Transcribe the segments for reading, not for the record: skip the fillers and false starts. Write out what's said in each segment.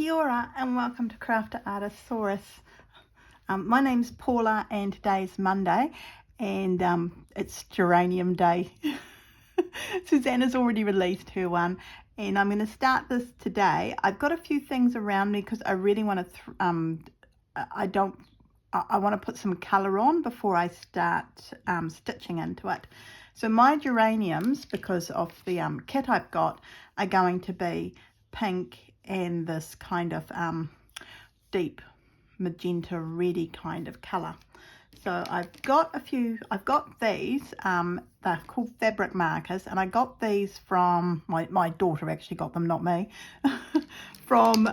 Kia ora and welcome to Crafter Artisaurus. My name's Paula and today's Monday and it's Geranium Day. Susanna's already released her one and I'm going to start this today. I've got a few things around me because I really want to, I want to put some colour on before I start stitching into it. So my geraniums, because of the kit I've got, are going to be pink and this kind of deep magenta reddy kind of colour. So I've got these, they're called fabric markers, and I got these from, my daughter actually got them, not me, from,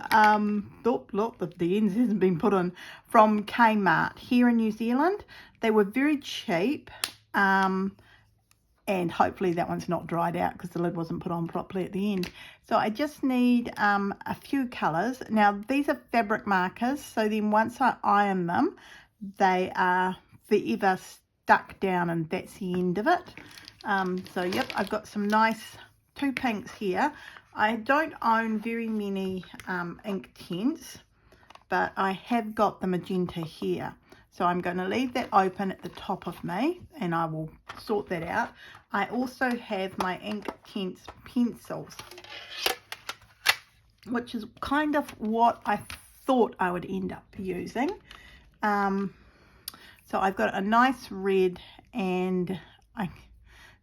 look, the ends hasn't been put in, from Kmart here in New Zealand. They were very cheap, and hopefully that one's not dried out because the lid wasn't put on properly at the end. So I just need a few colours. Now these are fabric markers, so then once I iron them, they are forever stuck down and that's the end of it. So yep, I've got some nice two pinks here. I don't own very many ink tints, but I have got the magenta here. So I'm going to leave that open at the top of me and I will sort that out. I also have my ink tints pencils, which is kind of what I thought I would end up using. So I've got a nice red and I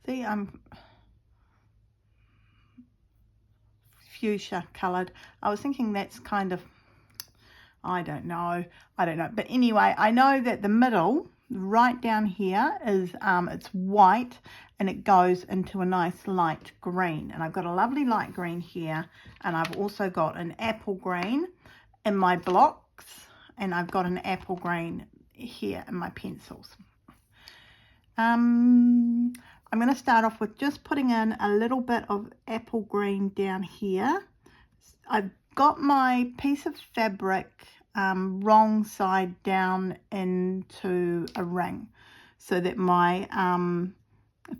see I'm fuchsia coloured. I was thinking that's kind of, I don't know, but anyway, I know that the middle right down here is it's white and it goes into a nice light green, and I've got a lovely light green here, and I've also got an apple green in my blocks, and I've got an apple green here in my pencils. I'm going to start off with just putting in a little bit of apple green down here. I've got my piece of fabric wrong side down into a ring so that my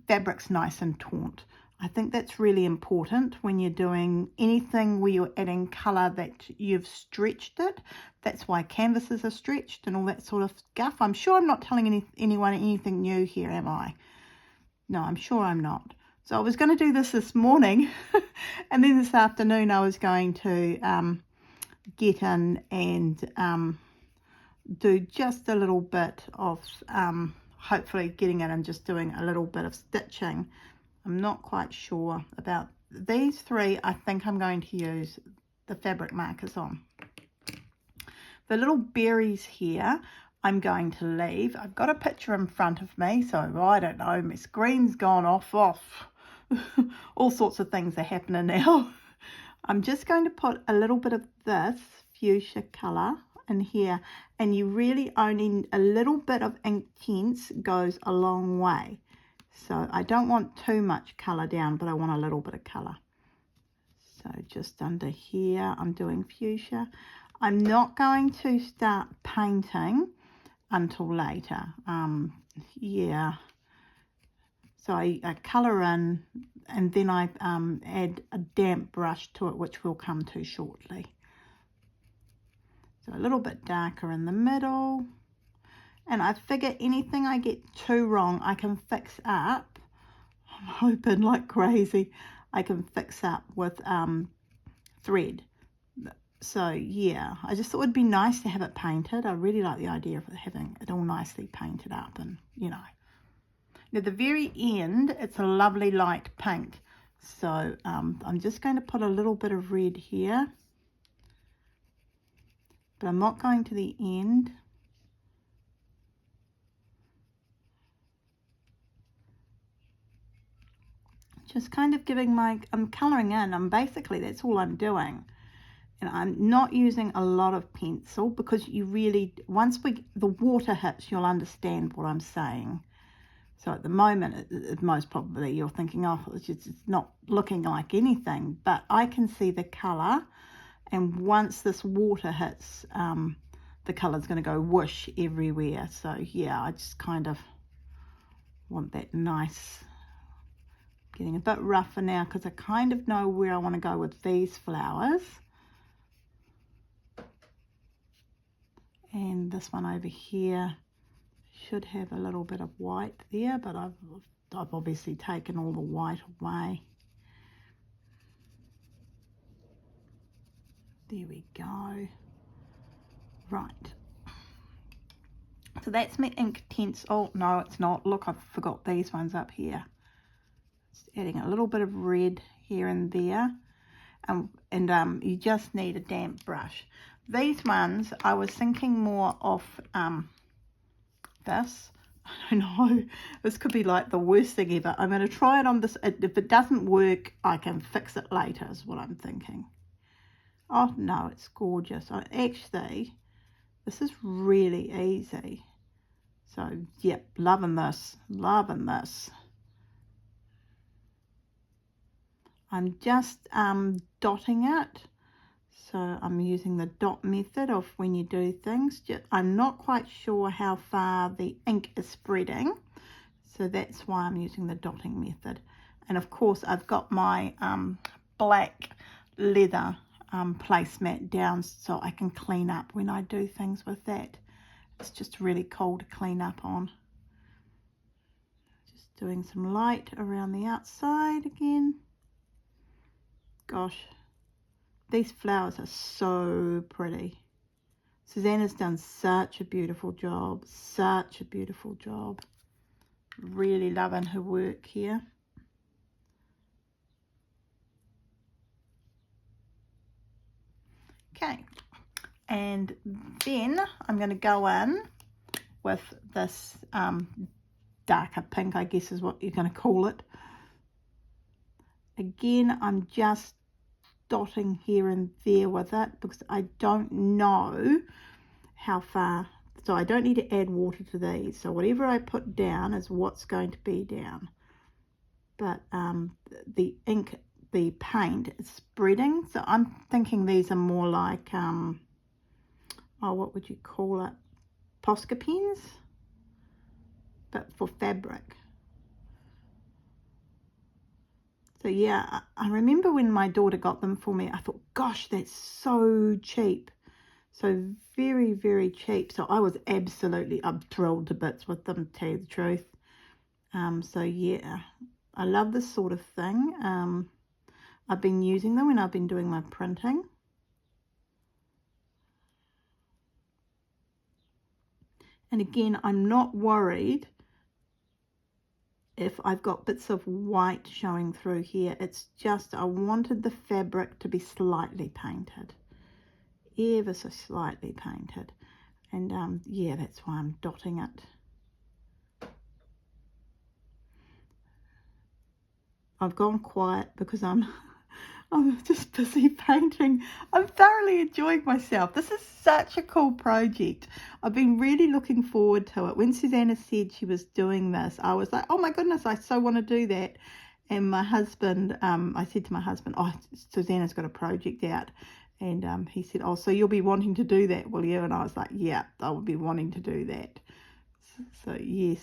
fabric's nice and taut. I think that's really important when you're doing anything where you're adding colour that you've stretched it. That's why canvases are stretched and all that sort of stuff. I'm sure I'm not telling anyone anything new here, am I? No, I'm sure I'm not. So I was going to do this morning and then this afternoon I was going to get in and do just a little bit of hopefully getting in and just doing a little bit of stitching. I'm not quite sure about these three. I think I'm going to use the fabric markers on. The little berries here I'm going to leave. I've got a picture in front of me, so I don't know, my screen's gone off. All sorts of things are happening now. I'm just going to put a little bit of this fuchsia colour in here, and you really only, a little bit of ink tints goes a long way. So I don't want too much colour down, but I want a little bit of colour. So just under here I'm doing fuchsia. I'm not going to start painting until later. Yeah, so I colour in and then I add a damp brush to it, which we'll come to shortly. So a little bit darker in the middle, and I figure anything I get too wrong I can fix up. I'm hoping like crazy I can fix up with thread. So yeah, I just thought it would be nice to have it painted. I really like the idea of having it all nicely painted up, and you know. Now the very end, it's a lovely light pink. So I'm just going to put a little bit of red here, but I'm not going to the end. Just kind of giving I'm colouring in. Basically, that's all I'm doing. And I'm not using a lot of pencil because you really, once the water hits, you'll understand what I'm saying. So at the moment, most probably you're thinking, oh, it's not looking like anything, but I can see the colour, and once this water hits, the colour's going to go whoosh everywhere. So yeah, I just kind of want that nice, getting a bit rougher now because I kind of know where I want to go with these flowers. And this one over here should have a little bit of white there, but I've obviously taken all the white away. There we go. Right. So that's my ink tints. Oh, no, it's not. Look, I forgot these ones up here. Just adding a little bit of red here and there. And you just need a damp brush. These ones, I was thinking more of this. I don't know. This could be like the worst thing ever. I'm going to try it on this. If it doesn't work, I can fix it later is what I'm thinking. Oh, no, it's gorgeous. Actually, this is really easy. So, yep, loving this. Loving this. I'm just dotting it. So I'm using the dot method of when you do things. I'm not quite sure how far the ink is spreading. So that's why I'm using the dotting method. And of course I've got my black leather placemat down so I can clean up when I do things with that. It's just really cool to clean up on. Just doing some light around the outside again. Gosh, these flowers are so pretty. Susanna's done such a beautiful job, such a beautiful job. Really loving her work here. Okay, and then I'm going to go in with this darker pink, I guess is what you're going to call it. Again, I'm just dotting here and there with it because I don't know how far, so I don't need to add water to these. So whatever I put down is what's going to be down. But the ink, the paint is spreading, so I'm thinking these are more like oh, what would you call it, Posca pens, but for fabric. So yeah, I remember when my daughter got them for me, I thought, gosh, that's so cheap. So very, very cheap. So I was absolutely, I'm thrilled to bits with them, to tell you the truth. So yeah, I love this sort of thing. I've been using them when I've been doing my printing. And again, I'm not worried if I've got bits of white showing through here. It's just I wanted the fabric to be slightly painted, ever so slightly painted. And yeah, that's why I'm dotting it. I've gone quiet because I'm just busy painting. I'm thoroughly enjoying myself. This is such a cool project. I've been really looking forward to it. When Susanna said she was doing this, I was like, oh my goodness, I so want to do that. And my husband, I said to my husband, oh, Susanna's got a project out. And he said, oh, so you'll be wanting to do that, will you? And I was like, yeah, I will be wanting to do that. So yes.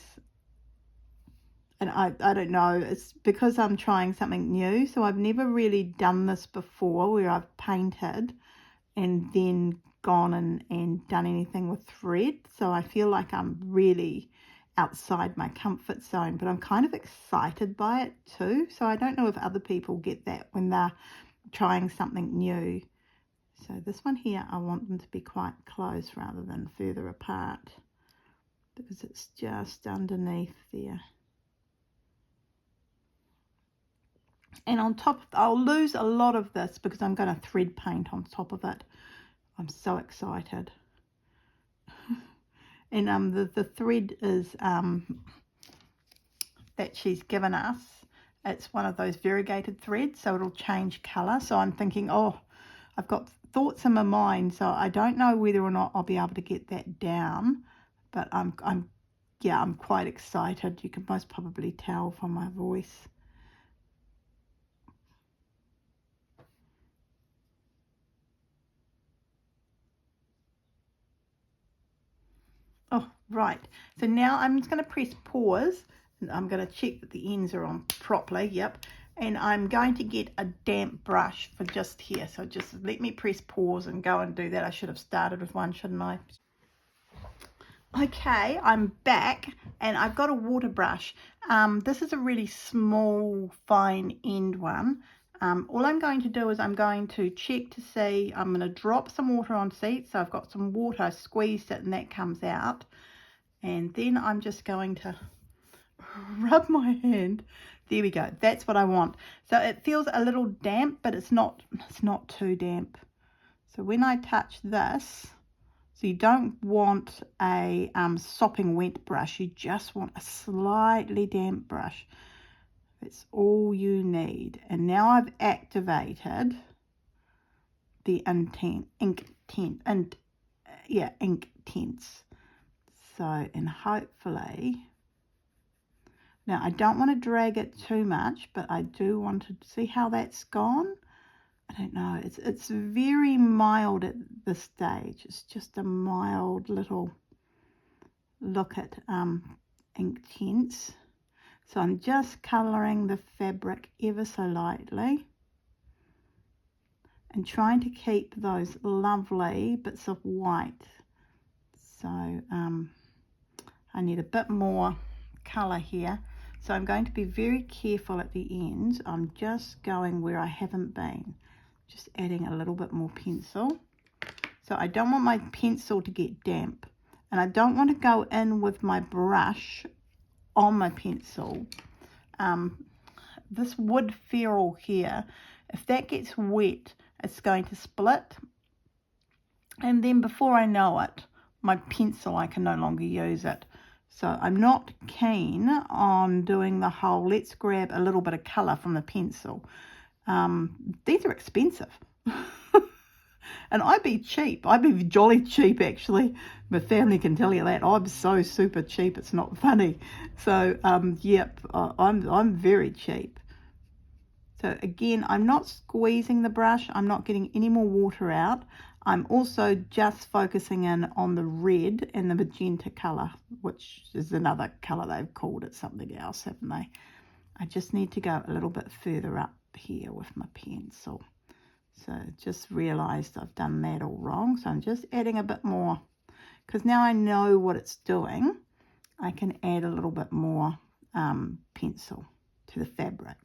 And I don't know, it's because I'm trying something new. So I've never really done this before where I've painted and then gone and done anything with thread. So I feel like I'm really outside my comfort zone, but I'm kind of excited by it too. So I don't know if other people get that when they're trying something new. So this one here, I want them to be quite close rather than further apart because it's just underneath there. And on top, I'll lose a lot of this because I'm going to thread paint on top of it. I'm so excited. And the thread is that she's given us. It's one of those variegated threads, so it'll change colour. So I'm thinking, oh, I've got thoughts in my mind, so I don't know whether or not I'll be able to get that down. But I'm quite excited. You can most probably tell from my voice. Oh, right. So now I'm just going to press pause. And I'm going to check that the ends are on properly. Yep. And I'm going to get a damp brush for just here. So just let me press pause and go and do that. I should have started with one, shouldn't I? Okay, I'm back and I've got a water brush. This is a really small, fine end one. All I'm going to do is I'm going to check to see, I'm going to drop some water on seat. So I've got some water, I squeezed it and that comes out. And then I'm just going to rub my hand. There we go. That's what I want. So it feels a little damp, but it's not too damp. So when I touch this, so you don't want a sopping wet brush, you just want a slightly damp brush. That's all you need. And now I've activated the ink tints. So, and hopefully, now I don't want to drag it too much, but I do want to see how that's gone. I don't know, it's very mild at this stage. It's just a mild little look at ink tints. So I'm just colouring the fabric ever so lightly and trying to keep those lovely bits of white. So I need a bit more colour here. So I'm going to be very careful at the end. I'm just going where I haven't been. Just adding a little bit more pencil. So I don't want my pencil to get damp. And I don't want to go in with my brush on my pencil. This wood ferrule here, if that gets wet, it's going to split. And then before I know it, my pencil, I can no longer use it. So I'm not keen on doing the whole, let's grab a little bit of colour from the pencil. These are expensive. And I'd be cheap. I'd be jolly cheap, actually. My family can tell you that. I'm so super cheap, it's not funny. So, yep, I'm very cheap. So again, I'm not squeezing the brush. I'm not getting any more water out. I'm also just focusing in on the red and the magenta colour, which is another colour they've called it something else, haven't they? I just need to go a little bit further up here with my pencil. So just realised I've done that all wrong. So I'm just adding a bit more, because now I know what it's doing. I can add a little bit more pencil to the fabric.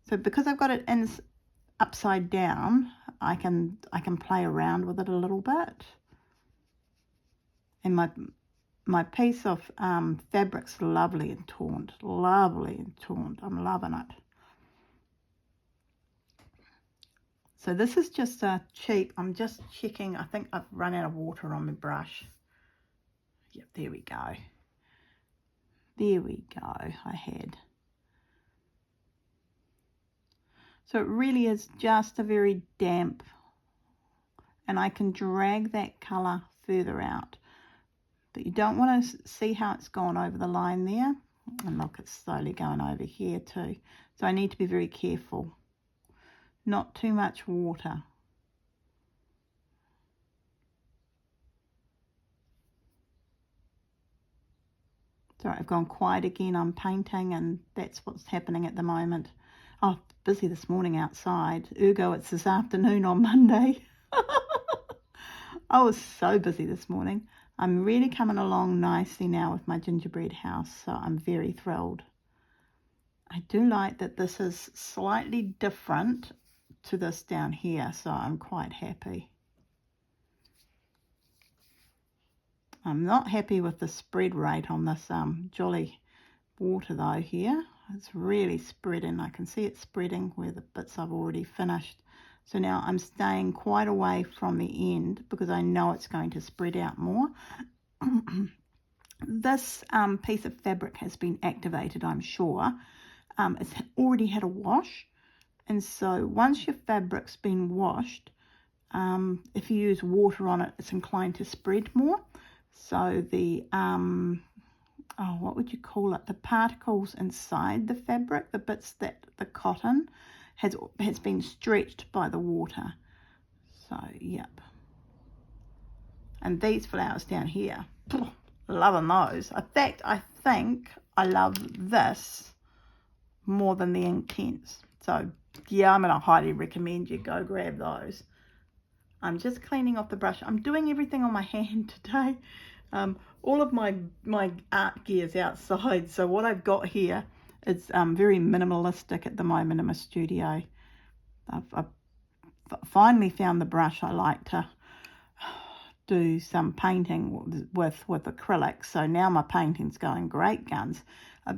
So because I've got it in upside down, I can play around with it a little bit. And my piece of fabric's lovely and taunt. Lovely and taunt. I'm loving it. So this is just a cheap, I'm just checking, I think I've run out of water on my brush. Yep, there we go. There we go, I had. So it really is just a very damp, and I can drag that colour further out. But you don't want to see how it's gone over the line there. And look, it's slowly going over here too. So I need to be very careful. Not too much water. Sorry, I've gone quiet again. I'm painting and that's what's happening at the moment. Oh, busy this morning outside. Ergo, it's this afternoon on Monday. I was so busy this morning. I'm really coming along nicely now with my gingerbread house, so I'm very thrilled. I do like that this is slightly different to this down here, so I'm quite happy. I'm not happy with the spread rate on this jolly water though here. It's really spreading. I can see it spreading where the bits I've already finished. So now I'm staying quite away from the end because I know it's going to spread out more. This piece of fabric has been activated, I'm sure. It's already had a wash. And so once your fabric's been washed, if you use water on it, it's inclined to spread more. So the, what would you call it? The particles inside the fabric, the bits that the cotton has been stretched by the water. So, yep. And these flowers down here, loving those. In fact, I think I love this more than the ink tints. So, yeah, I'm going to highly recommend you go grab those. I'm just cleaning off the brush. I'm doing everything on my hand today. All of my art gear's outside, so what I've got here is very minimalistic at the moment in my studio. I've finally found the brush I like to do some painting with acrylics, so now my painting's going great guns.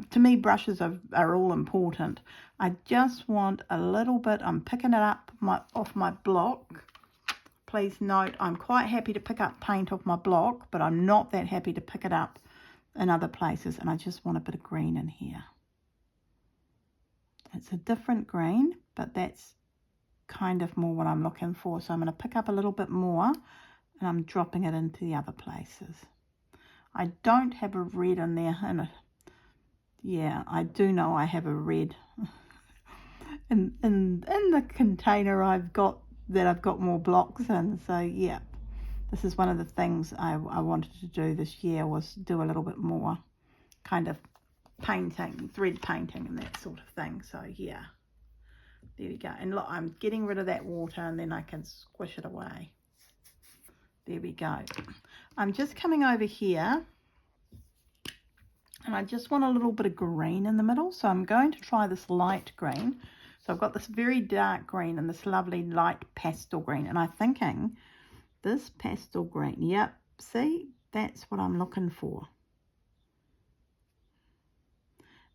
To me, brushes are all important. I just want a little bit. I'm picking it up off my block. Please note, I'm quite happy to pick up paint off my block, but I'm not that happy to pick it up in other places, and I just want a bit of green in here. It's a different green, but that's kind of more what I'm looking for. So I'm going to pick up a little bit more, and I'm dropping it into the other places. I don't have a red in there, and yeah, I do know I have a red in the container I've got more blocks in. So yeah, this is one of the things I wanted to do this year, was do a little bit more kind of painting, thread painting and that sort of thing. So yeah, there we go. And look, I'm getting rid of that water, and then I can squish it away. There we go. I'm just coming over here, and I just want a little bit of green in the middle. So I'm going to try this light green. So I've got this very dark green and this lovely light pastel green, and I'm thinking this pastel green, yep, see, that's what I'm looking for.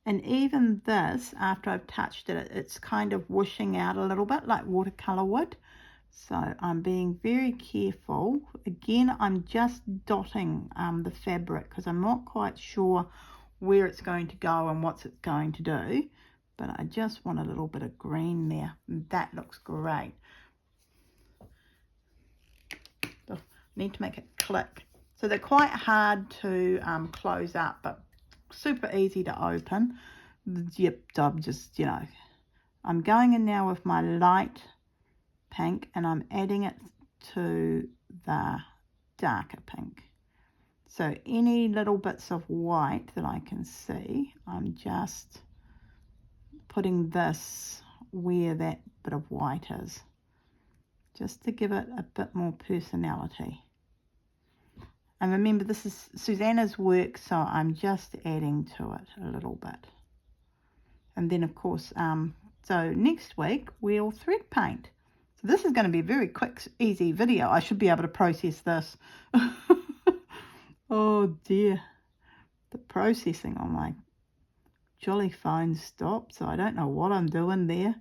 And even this, after I've touched it, it's kind of whooshing out a little bit like watercolor would. So I'm being very careful. Again, I'm just dotting the fabric because I'm not quite sure where it's going to go and what it's going to do. But I just want a little bit of green there. That looks great. Oh, need to make it click. So they're quite hard to close up, but super easy to open. Yep, I'm just, I'm going in now with my light pink, and I'm adding it to the darker pink. So any little bits of white that I can see, I'm just putting this where that bit of white is, just to give it a bit more personality. And remember, this is Susanna's work, so I'm just adding to it a little bit. And then, of course, so next week we'll thread paint. So this is going to be a very quick, easy video. I should be able to process this. Oh dear, the processing on my jolly phone stopped, so I don't know what I'm doing there.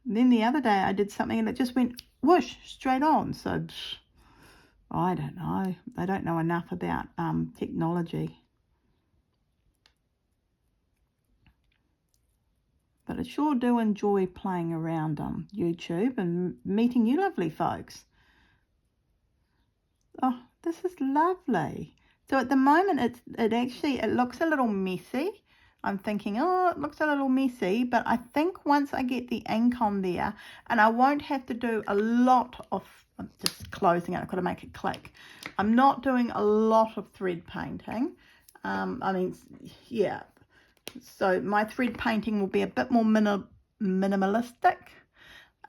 And then the other day I did something and it just went whoosh straight on. So I don't know. I don't know enough about technology. But I sure do enjoy playing around on YouTube and meeting you lovely folks. Oh, this is lovely. So at the moment it looks a little messy. I'm thinking, oh, it looks a little messy, but I think once I get the ink on there, and I won't have to do a lot of, I'm just closing it, I've got to make it click. I'm not doing a lot of thread painting. I mean, yeah. So my thread painting will be a bit more minimalistic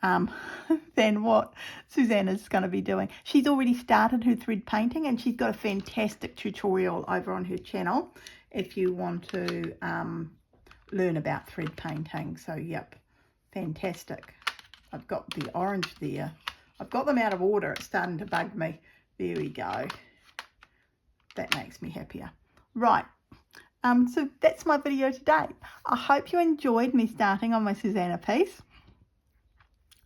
than what Susanna's going to be doing. She's already started her thread painting, and she's got a fantastic tutorial over on her channel if you want to learn about thread painting. So yep, fantastic. I've got the orange there. I've got them out of order. It's starting to bug me. There we go. That makes me happier. Right. So that's my video today. I hope you enjoyed me starting on my Susanna piece.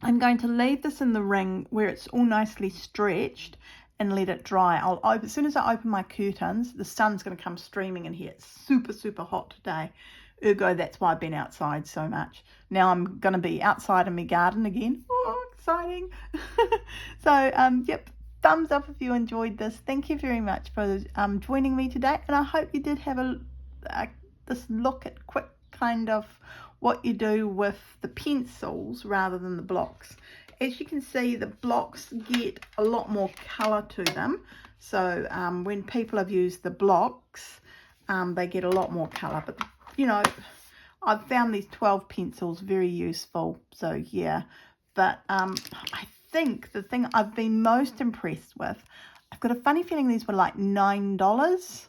I'm going to leave this in the ring where it's all nicely stretched and let it dry. As soon as I open my curtains, the sun's going to come streaming in here. It's super, super hot today. Ergo, that's why I've been outside so much. Now I'm going to be outside in my garden again. Oh, exciting. So, yep, thumbs up if you enjoyed this. Thank you very much for joining me today. And I hope you did have this look at quick kind of what you do with the pencils rather than the blocks. As you can see, the blocks get a lot more colour to them. So when people have used the blocks, they get a lot more colour. But, I've found these 12 pencils very useful. So, yeah. But I think the thing I've been most impressed with, I've got a funny feeling these were like $9.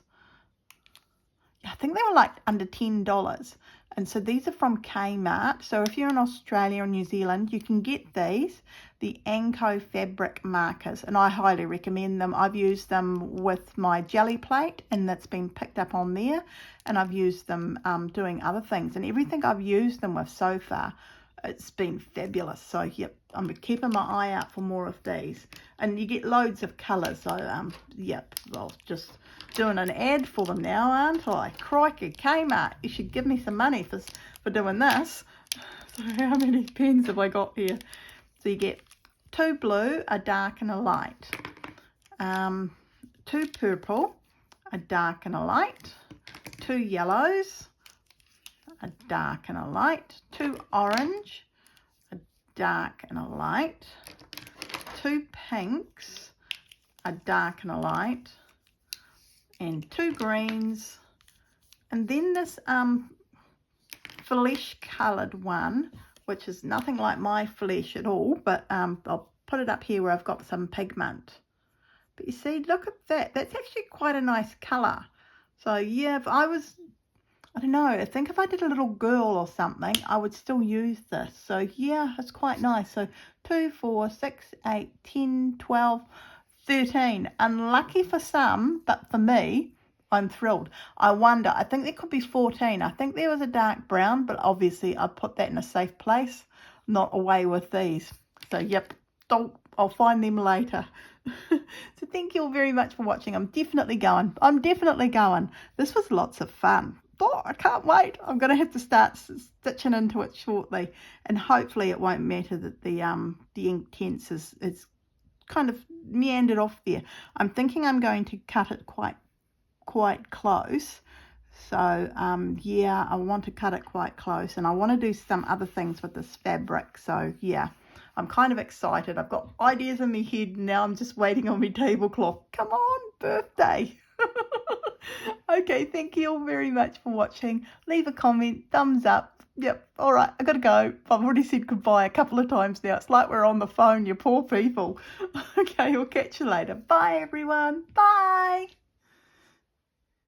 I think they were like under $10. And so these are from Kmart. So if you're in Australia or New Zealand, you can get these, the Anko fabric markers, and I highly recommend them. I've used them with my jelly plate, and that's been picked up on there, and I've used them doing other things, and everything I've used them with so far, it's been fabulous. So yep, I'm keeping my eye out for more of these, and you get loads of colours. So yep, I'll just doing an ad for them now, aren't I? Crikey, Kmart, you should give me some money for doing this. So how many pens have I got here? So you get 2 blue, a dark and a light, 2 purple, a dark and a light, 2 yellows, a dark and a light, 2 orange, a dark and a light, 2 pinks, a dark and a light, and 2 greens, and then this flesh coloured one, which is nothing like my flesh at all, but I'll put it up here where I've got some pigment. But you see, look at that, that's actually quite a nice colour. So yeah, if I was, I don't know, I think if I did a little girl or something, I would still use this. So yeah, it's quite nice. So 2, 4, 6, 8, 10, 12, 13. Unlucky for some, but for me, I'm thrilled. I wonder, I think there could be 14. I think there was a dark brown, but obviously I put that in a safe place, not away with these. So yep, I'll find them later. So thank you all very much for watching. I'm definitely going. This was lots of fun. Oh, I can't wait. I'm going to have to start stitching into it shortly, and hopefully it won't matter that the ink tense is kind of meandered off there. I'm thinking I'm going to cut it quite close. So yeah, I want to cut it quite close, and I want to do some other things with this fabric. So yeah, I'm kind of excited. I've got ideas in my head now. I'm just waiting on my tablecloth. Come on, birthday. Okay, thank you all very much for watching. Leave a comment, thumbs up. Yep, all right, I gotta go. I've already said goodbye a couple of times now. It's like we're on the phone, you poor people. Okay, we'll catch you later. Bye, everyone. Bye.